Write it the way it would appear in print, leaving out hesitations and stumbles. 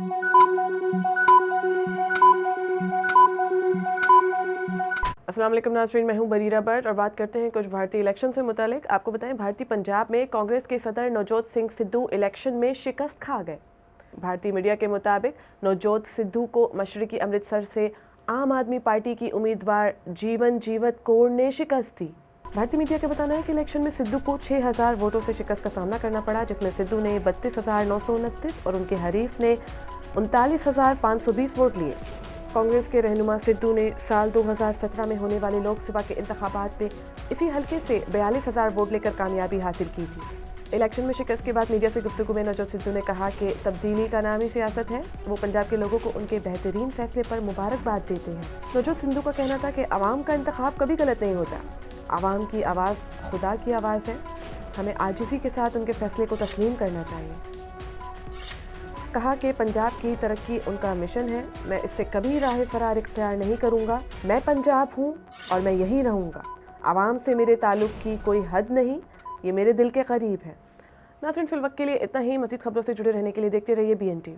अस्सलाम वालेकुम नाज़रीन, मैं हूं बरीरा बट और बात करते हैं कुछ भारतीय इलेक्शन से मुतालिक। आपको बताएं, भारतीय पंजाब में कांग्रेस के सदर नवजोत सिंह सिद्धू इलेक्शन में शिकस्त खा गए। भारतीय मीडिया के मुताबिक नवजोत सिद्धू को मशरकी अमृतसर से आम आदमी पार्टी की उम्मीदवार जीवन जीवत कौर ने शिकस्त दी। भारतीय मीडिया का बताना है कि इलेक्शन में सिद्धू को 6000 वोटों से शिकस्त का सामना करना पड़ा, जिसमें सिद्धू ने 32,929 और उनके हरीफ ने 39,520 वोट लिए। कांग्रेस के रहनुमा सिद्धू ने साल 2017 में होने वाले लोकसभा के इंतखाबात में इसी हलके से 42,000 वोट लेकर कामयाबी हासिल की थी। इलेक्शन में शिकस्त के बाद मीडिया से गुफ्तगू में नवजोत सिद्धू ने कहा कि तब्दीली का नाम ही सियासत है। वो पंजाब के लोगों को उनके बेहतरीन फैसले पर मुबारकबाद देते हैं। नवजोत सिद्धू का कहना था कि आवाम का इंतखाब कभी गलत नहीं होता। आवाम की आवाज़ खुदा की आवाज़ है। हमें आजिज़ी के साथ उनके फैसले को तस्लीम करना चाहिए। कहा कि पंजाब की तरक्की उनका मिशन है। मैं इससे कभी राह फरार इख्तियार नहीं करूँगा। मैं पंजाब हूँ और मैं यहीं रहूँगा। आवाम से मेरे ताल्लुक़ की कोई हद नहीं, ये मेरे दिल के करीब है। नाज़रीन, फिल वक्त के लिए इतना ही। मज़ीद खबरों से जुड़े रहने के लिए देखते रहिए BN TV।